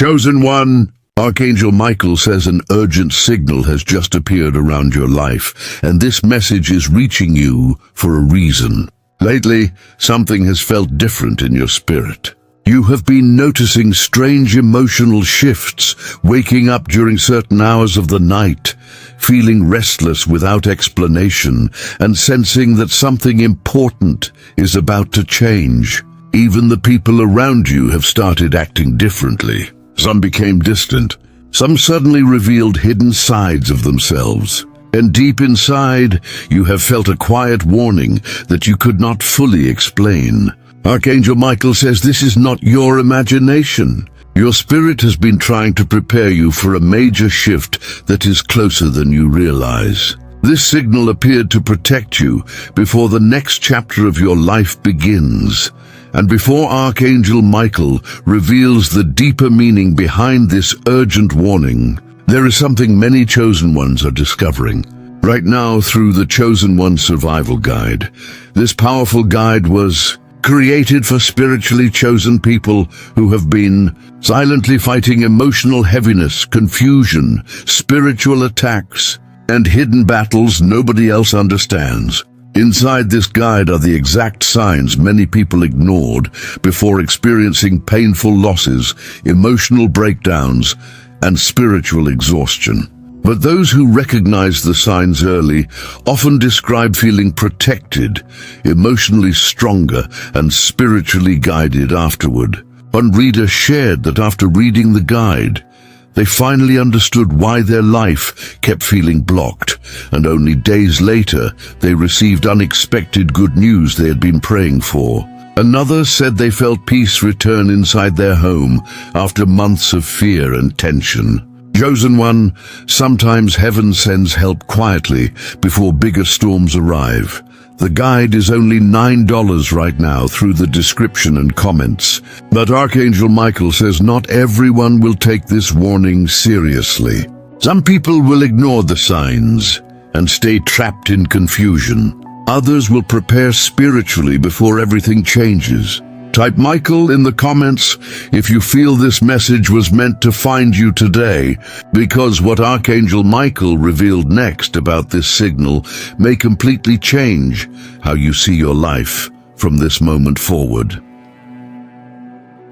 Chosen one, Archangel Michael says an urgent signal has just appeared around your life, and this message is reaching you for a reason. Lately, something has felt different in your spirit. You have been noticing strange emotional shifts, waking up during certain hours of the night, feeling restless without explanation, and sensing that something important is about to change. Even the people around you have started acting differently. Some became distant. Some suddenly revealed hidden sides of themselves. And deep inside, you have felt a quiet warning that you could not fully explain. Archangel Michael says this is not your imagination. Your spirit has been trying to prepare you for a major shift that is closer than you realize. This signal appeared to protect you before the next chapter of your life begins. And before Archangel Michael reveals the deeper meaning behind this urgent warning, there is something many chosen ones are discovering. Right now, through the Chosen One Survival Guide, this powerful guide was created for spiritually chosen people who have been silently fighting emotional heaviness, confusion, spiritual attacks, and hidden battles nobody else understands. Inside this guide are the exact signs many people ignored before experiencing painful losses, emotional breakdowns, and spiritual exhaustion. But those who recognize the signs early often describe feeling protected, emotionally stronger, and spiritually guided afterward. One reader shared that after reading the guide, they finally understood why their life kept feeling blocked, and only days later they received unexpected good news they had been praying for. Another said they felt peace return inside their home after months of fear and tension. Chosen one, sometimes heaven sends help quietly before bigger storms arrive. The guide is only $9 right now through the description and comments. But Archangel Michael says not everyone will take this warning seriously. Some people will ignore the signs and stay trapped in confusion. Others will prepare spiritually before everything changes. Type Michael in the comments if you feel this message was meant to find you today, because what Archangel Michael revealed next about this signal may completely change how you see your life from this moment forward.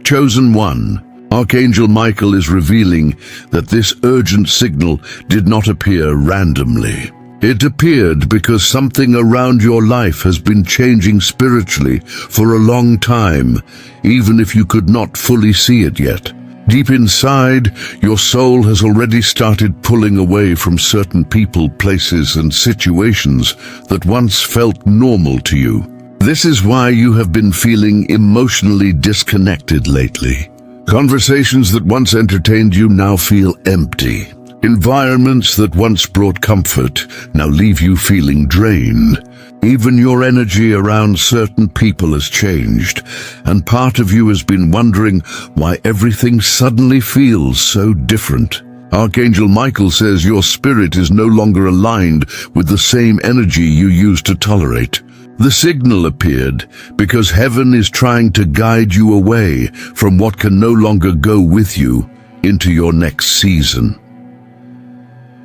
Chosen one, Archangel Michael is revealing that this urgent signal did not appear randomly. It appeared because something around your life has been changing spiritually for a long time, even if you could not fully see it yet. Deep inside, your soul has already started pulling away from certain people, places, and situations that once felt normal to you. This is why you have been feeling emotionally disconnected lately. Conversations that once entertained you now feel empty. Environments that once brought comfort now leave you feeling drained. Even your energy around certain people has changed, and part of you has been wondering why everything suddenly feels so different. Archangel Michael says your spirit is no longer aligned with the same energy you used to tolerate. The signal appeared because heaven is trying to guide you away from what can no longer go with you into your next season.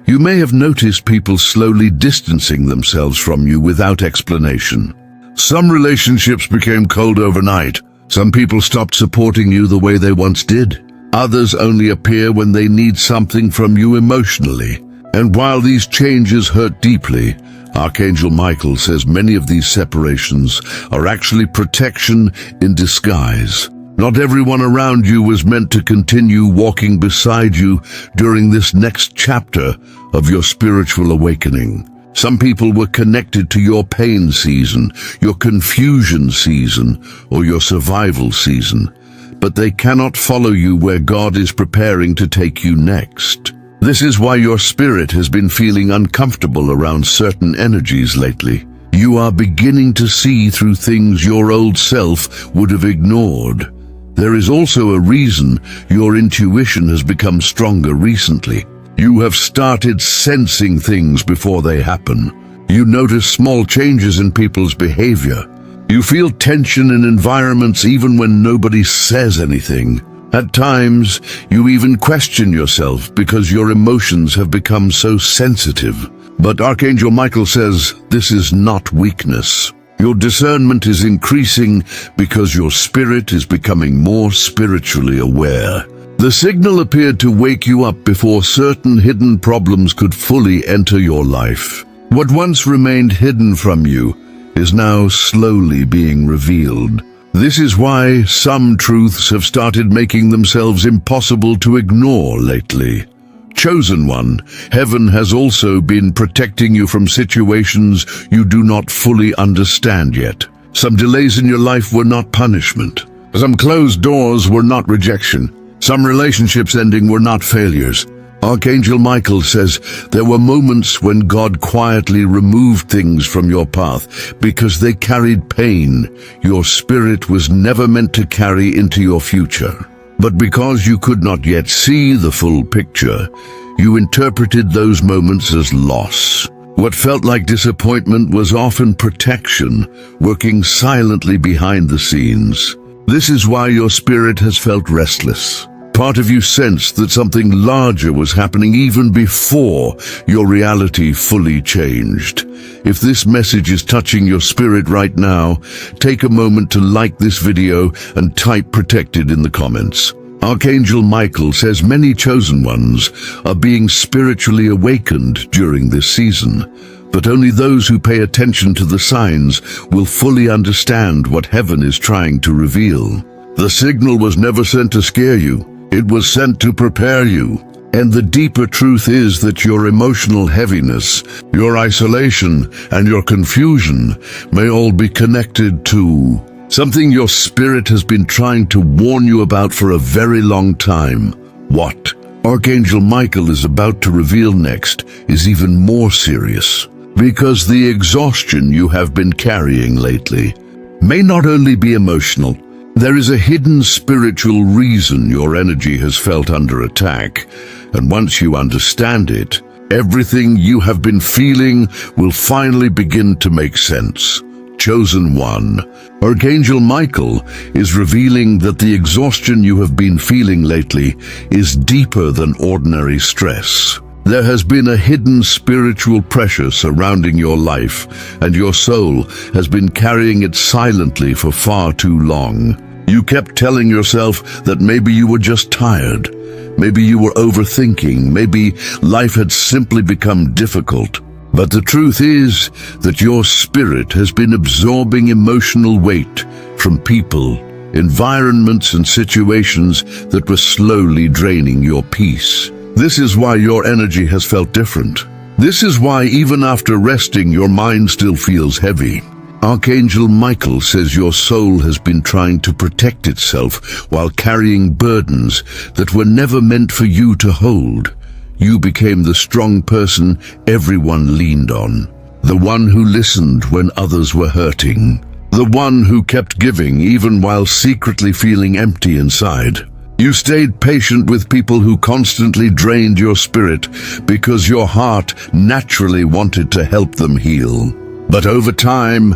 You may have noticed people slowly distancing themselves from you without explanation. Some relationships became cold overnight. Some people stopped supporting you the way they once did. Others only appear when they need something from you emotionally. And while these changes hurt deeply, Archangel Michael says many of these separations are actually protection in disguise. Not everyone around you was meant to continue walking beside you during this next chapter of your spiritual awakening. Some people were connected to your pain season, your confusion season, or your survival season, but they cannot follow you where God is preparing to take you next. This is why your spirit has been feeling uncomfortable around certain energies lately. You are beginning to see through things your old self would have ignored. There is also a reason your intuition has become stronger recently. You have started sensing things before they happen. You notice small changes in people's behavior. You feel tension in environments even when nobody says anything. At times, you even question yourself because your emotions have become so sensitive. But Archangel Michael says this is not weakness. Your discernment is increasing because your spirit is becoming more spiritually aware. The signal appeared to wake you up before certain hidden problems could fully enter your life. What once remained hidden from you is now slowly being revealed. This is why some truths have started making themselves impossible to ignore lately. Chosen one, heaven has also been protecting you from situations you do not fully understand yet. Some delays in your life were not punishment. Some closed doors were not rejection. Some relationships ending were not failures. Archangel Michael says there were moments when God quietly removed things from your path because they carried pain your spirit was never meant to carry into your future. But because you could not yet see the full picture, you interpreted those moments as loss. What felt like disappointment was often protection, working silently behind the scenes. This is why your spirit has felt restless. Part of you sensed that something larger was happening even before your reality fully changed. If this message is touching your spirit right now, take a moment to like this video and type protected in the comments. Archangel Michael says many chosen ones are being spiritually awakened during this season, but only those who pay attention to the signs will fully understand what heaven is trying to reveal. The signal was never sent to scare you. It was sent to prepare you. And the deeper truth is that your emotional heaviness, your isolation, and your confusion may all be connected to something your spirit has been trying to warn you about for a very long time. What Archangel Michael is about to reveal next is even more serious, because the exhaustion you have been carrying lately may not only be emotional. There is a hidden spiritual reason your energy has felt under attack, and once you understand it, everything you have been feeling will finally begin to make sense. Chosen one, Archangel Michael is revealing that the exhaustion you have been feeling lately is deeper than ordinary stress. There has been a hidden spiritual pressure surrounding your life, and your soul has been carrying it silently for far too long. You kept telling yourself that maybe you were just tired, maybe you were overthinking, maybe life had simply become difficult. But the truth is that your spirit has been absorbing emotional weight from people, environments, and situations that were slowly draining your peace. This is why your energy has felt different. This is why even after resting, your mind still feels heavy. Archangel Michael says your soul has been trying to protect itself while carrying burdens that were never meant for you to hold. You became the strong person everyone leaned on, the one who listened when others were hurting, the one who kept giving even while secretly feeling empty inside. You stayed patient with people who constantly drained your spirit because your heart naturally wanted to help them heal. But over time,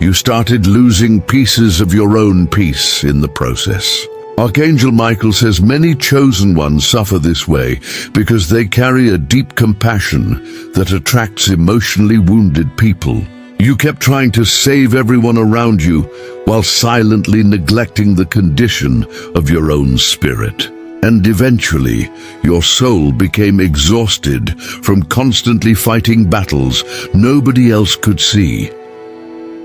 you started losing pieces of your own peace in the process. Archangel Michael says many chosen ones suffer this way because they carry a deep compassion that attracts emotionally wounded people. You kept trying to save everyone around you while silently neglecting the condition of your own spirit. And eventually, your soul became exhausted from constantly fighting battles nobody else could see.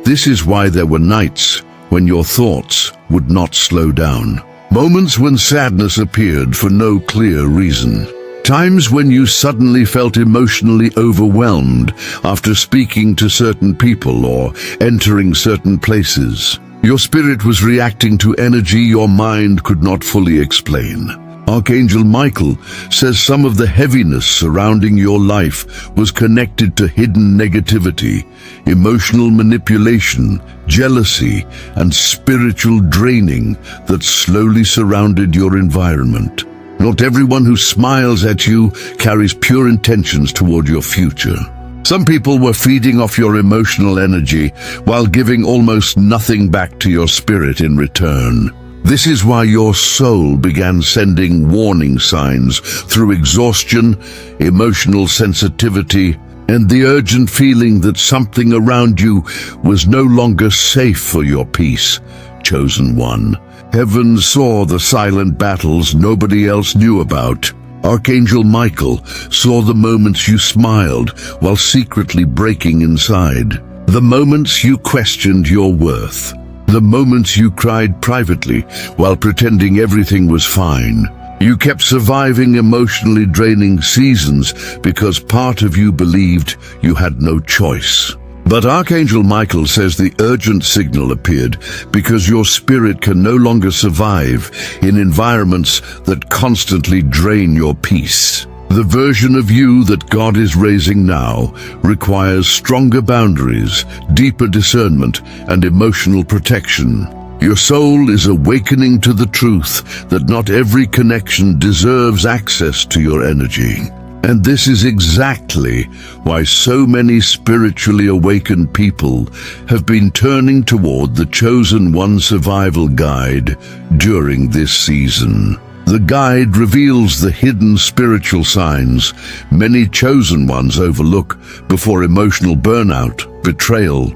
This is why there were nights when your thoughts would not slow down. Moments when sadness appeared for no clear reason. Times when you suddenly felt emotionally overwhelmed after speaking to certain people or entering certain places. Your spirit was reacting to energy your mind could not fully explain. Archangel Michael says some of the heaviness surrounding your life was connected to hidden negativity, emotional manipulation, jealousy, and spiritual draining that slowly surrounded your environment. Not everyone who smiles at you carries pure intentions toward your future. Some people were feeding off your emotional energy while giving almost nothing back to your spirit in return. This is why your soul began sending warning signs through exhaustion, emotional sensitivity, and the urgent feeling that something around you was no longer safe for your peace. Chosen one. Heaven saw the silent battles nobody else knew about. Archangel Michael saw the moments you smiled while secretly breaking inside. The moments you questioned your worth. The moments you cried privately while pretending everything was fine. You kept surviving emotionally draining seasons because part of you believed you had no choice. But Archangel Michael says the urgent signal appeared because your spirit can no longer survive in environments that constantly drain your peace. The version of you that God is raising now requires stronger boundaries, deeper discernment, and emotional protection. Your soul is awakening to the truth that not every connection deserves access to your energy. And this is exactly why so many spiritually awakened people have been turning toward the Chosen One Survival Guide during this season. The guide reveals the hidden spiritual signs many chosen ones overlook before emotional burnout, betrayal,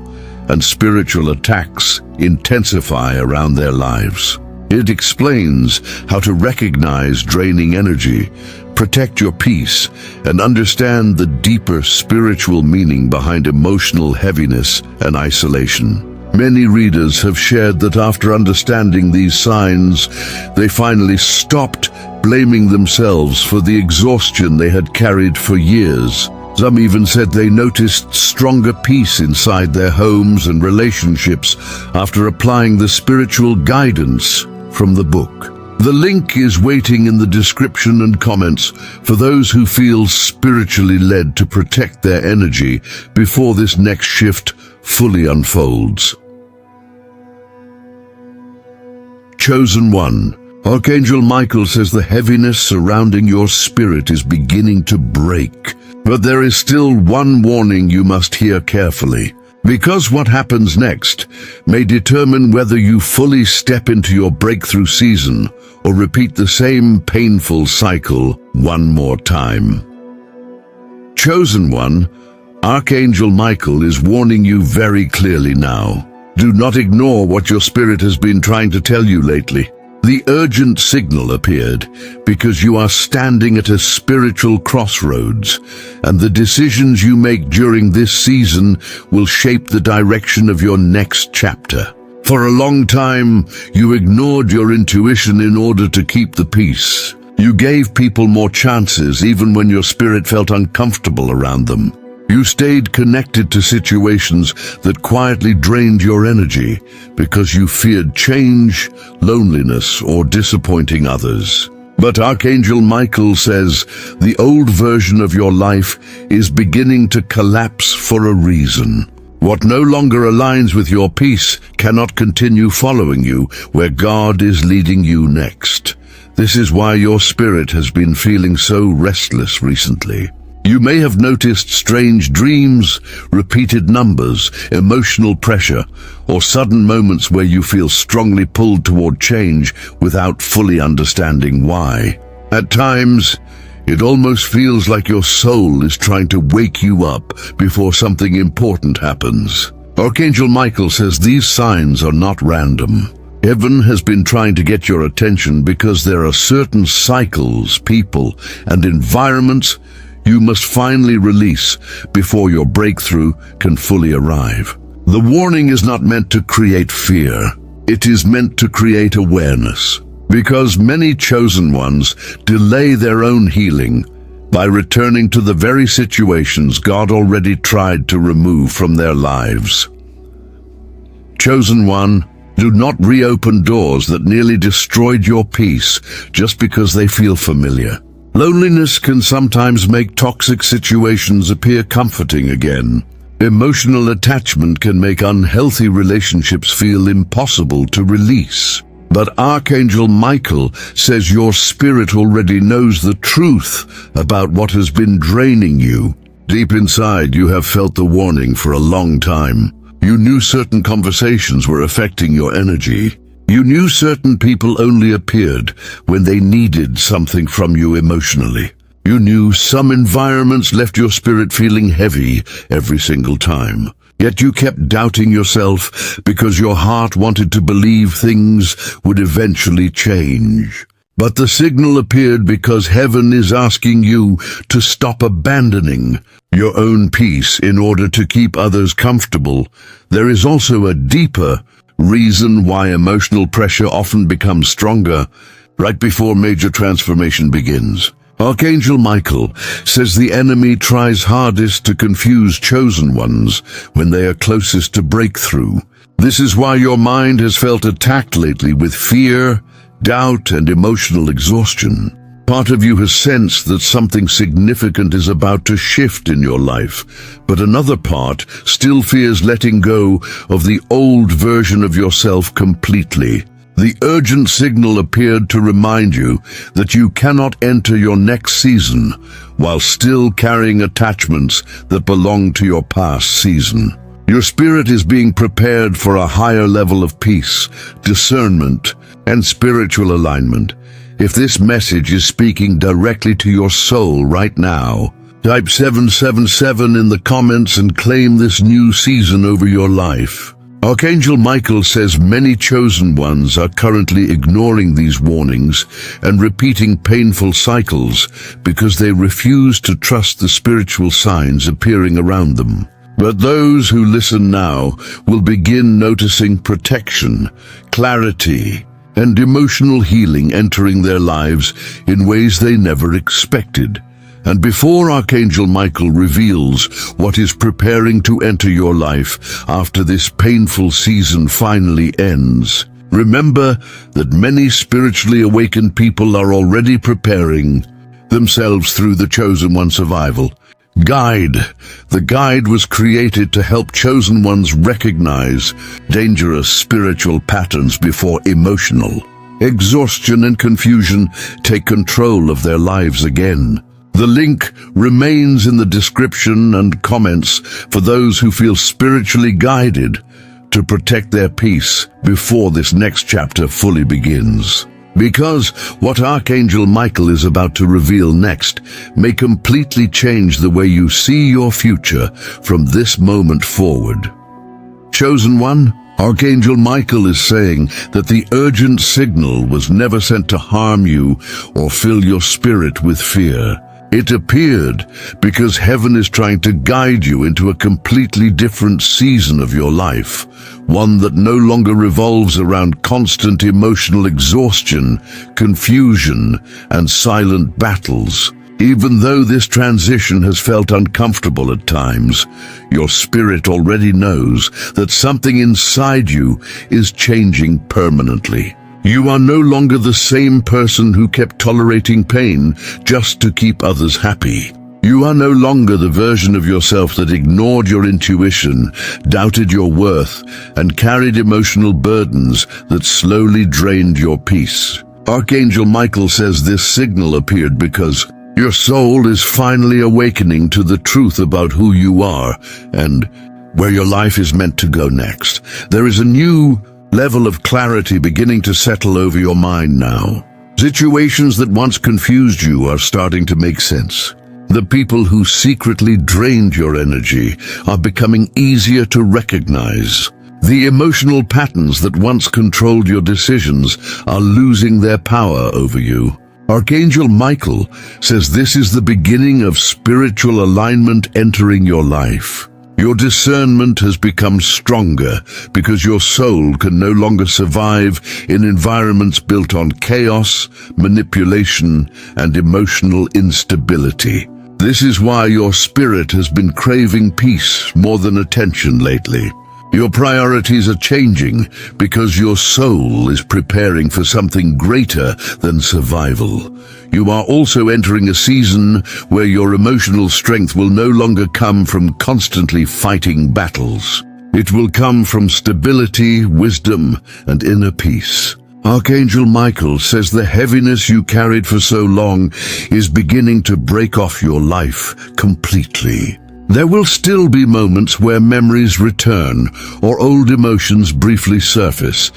and spiritual attacks intensify around their lives. It explains how to recognize draining energy, protect your peace, and understand the deeper spiritual meaning behind emotional heaviness and isolation. Many readers have shared that after understanding these signs, they finally stopped blaming themselves for the exhaustion they had carried for years. Some even said they noticed stronger peace inside their homes and relationships after applying the spiritual guidance from the book. The link is waiting in the description and comments for those who feel spiritually led to protect their energy before this next shift fully unfolds. Chosen One. Archangel Michael says the heaviness surrounding your spirit is beginning to break. But there is still one warning you must hear carefully, because what happens next may determine whether you fully step into your breakthrough season or repeat the same painful cycle one more time. Chosen One, Archangel Michael is warning you very clearly now. Do not ignore what your spirit has been trying to tell you lately. The urgent signal appeared because you are standing at a spiritual crossroads, and the decisions you make during this season will shape the direction of your next chapter. For a long time, you ignored your intuition in order to keep the peace. You gave people more chances even when your spirit felt uncomfortable around them. You stayed connected to situations that quietly drained your energy because you feared change, loneliness, or disappointing others. But Archangel Michael says the old version of your life is beginning to collapse for a reason. What no longer aligns with your peace cannot continue following you where God is leading you next. This is why your spirit has been feeling so restless recently. You may have noticed strange dreams, repeated numbers, emotional pressure, or sudden moments where you feel strongly pulled toward change without fully understanding why. At times, it almost feels like your soul is trying to wake you up before something important happens. Archangel Michael says these signs are not random. Heaven has been trying to get your attention because there are certain cycles, people, and environments you must finally release before your breakthrough can fully arrive. The warning is not meant to create fear. It is meant to create awareness. Because many chosen ones delay their own healing by returning to the very situations God already tried to remove from their lives. Chosen One, do not reopen doors that nearly destroyed your peace just because they feel familiar. Loneliness can sometimes make toxic situations appear comforting again. Emotional attachment can make unhealthy relationships feel impossible to release. But Archangel Michael says your spirit already knows the truth about what has been draining you. Deep inside, you have felt the warning for a long time. You knew certain conversations were affecting your energy. You knew certain people only appeared when they needed something from you emotionally. You knew some environments left your spirit feeling heavy every single time. Yet you kept doubting yourself because your heart wanted to believe things would eventually change. But the signal appeared because heaven is asking you to stop abandoning your own peace in order to keep others comfortable. There is also a deeper reason why emotional pressure often becomes stronger right before major transformation begins. Archangel Michael says the enemy tries hardest to confuse chosen ones when they are closest to breakthrough. This is why your mind has felt attacked lately with fear, doubt, and emotional exhaustion. Part of you has sensed that something significant is about to shift in your life, but another part still fears letting go of the old version of yourself completely. The urgent signal appeared to remind you that you cannot enter your next season while still carrying attachments that belong to your past season. Your spirit is being prepared for a higher level of peace, discernment, and spiritual alignment. If this message is speaking directly to your soul right now, type 777 in the comments and claim this new season over your life. Archangel Michael says many chosen ones are currently ignoring these warnings and repeating painful cycles because they refuse to trust the spiritual signs appearing around them. But those who listen now will begin noticing protection, clarity, and emotional healing entering their lives in ways they never expected. And before Archangel Michael reveals what is preparing to enter your life after this painful season finally ends, remember that many spiritually awakened people are already preparing themselves through the Chosen One survival guide. The guide was created to help chosen ones recognize dangerous spiritual patterns before emotional exhaustion and confusion take control of their lives again. The link remains in the description and comments for those who feel spiritually guided to protect their peace before this next chapter fully begins. Because what Archangel Michael is about to reveal next may completely change the way you see your future from this moment forward. Chosen One, Archangel Michael is saying that the urgent signal was never sent to harm you or fill your spirit with fear. It appeared because heaven is trying to guide you into a completely different season of your life, one that no longer revolves around constant emotional exhaustion, confusion, and silent battles. Even though this transition has felt uncomfortable at times, your spirit already knows that something inside you is changing permanently. You are no longer the same person who kept tolerating pain just to keep others happy. You are no longer the version of yourself that ignored your intuition, doubted your worth, and carried emotional burdens that slowly drained your peace. Archangel Michael says this signal appeared because your soul is finally awakening to the truth about who you are and where your life is meant to go next. There is a new level of clarity beginning to settle over your mind now. Situations that once confused you are starting to make sense. The people who secretly drained your energy are becoming easier to recognize. The emotional patterns that once controlled your decisions are losing their power over you. Archangel Michael says this is the beginning of spiritual alignment entering your life. Your discernment has become stronger because your soul can no longer survive in environments built on chaos, manipulation, and emotional instability. This is why your spirit has been craving peace more than attention lately. Your priorities are changing because your soul is preparing for something greater than survival. You are also entering a season where your emotional strength will no longer come from constantly fighting battles. It will come from stability, wisdom, and inner peace. Archangel Michael says the heaviness you carried for so long is beginning to break off your life completely. There will still be moments where memories return or old emotions briefly surface,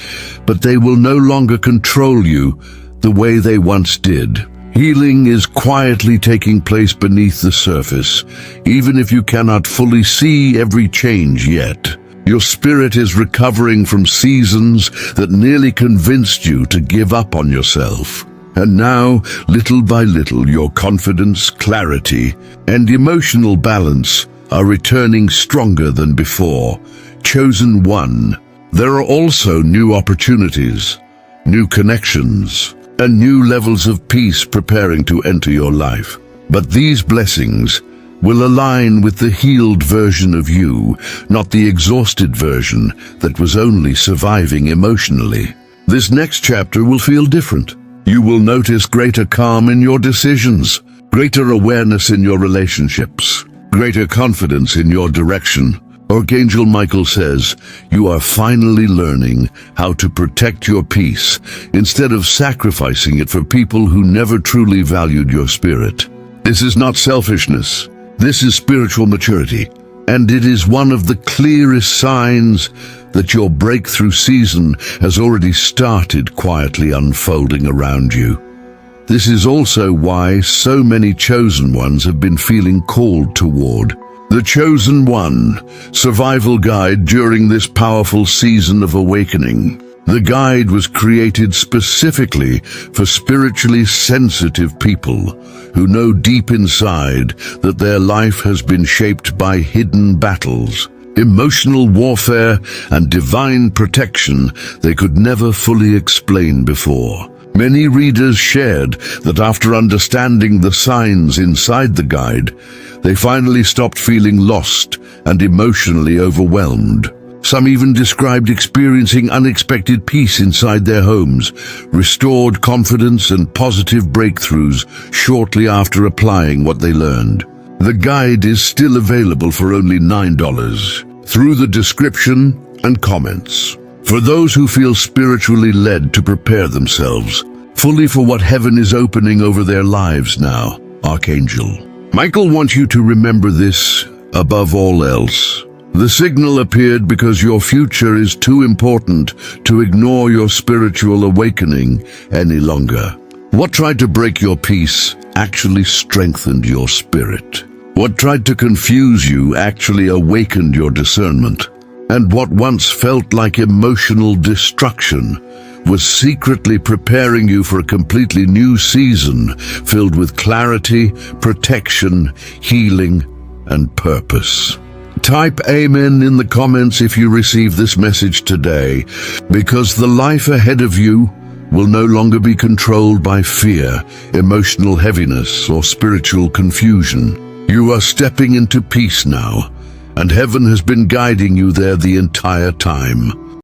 but they will no longer control you the way they once did. Healing is quietly taking place beneath the surface, even if you cannot fully see every change yet. Your spirit is recovering from seasons that nearly convinced you to give up on yourself. And now, little by little, your confidence, clarity, and emotional balance are returning stronger than before. Chosen one. There are also new opportunities, new connections, and new levels of peace preparing to enter your life. But these blessings will align with the healed version of you, not the exhausted version that was only surviving emotionally. This next chapter will feel different. You will notice greater calm in your decisions, greater awareness in your relationships, greater confidence in your direction. Archangel Michael says, you are finally learning how to protect your peace instead of sacrificing it for people who never truly valued your spirit. This is not selfishness. This is spiritual maturity, and it is one of the clearest signs that your breakthrough season has already started quietly unfolding around you. This is also why so many chosen ones have been feeling called toward the Chosen One Survival Guide during this powerful season of awakening. The guide was created specifically for spiritually sensitive people who know deep inside that their life has been shaped by hidden battles, emotional warfare, and divine protection they could never fully explain before. Many readers shared that after understanding the signs inside the guide, they finally stopped feeling lost and emotionally overwhelmed. Some even described experiencing unexpected peace inside their homes, restored confidence and positive breakthroughs shortly after applying what they learned. The guide is still available for only $9 through the description and comments. For those who feel spiritually led to prepare themselves fully for what heaven is opening over their lives now, Archangel Michael wants you to remember this above all else. The signal appeared because your future is too important to ignore your spiritual awakening any longer. What tried to break your peace actually strengthened your spirit. What tried to confuse you actually awakened your discernment. And what once felt like emotional destruction was secretly preparing you for a completely new season filled with clarity, protection, healing, and purpose. Type Amen in the comments if you receive this message today, because the life ahead of you will no longer be controlled by fear, emotional heaviness, or spiritual confusion. You are stepping into peace now, and heaven has been guiding you there the entire time.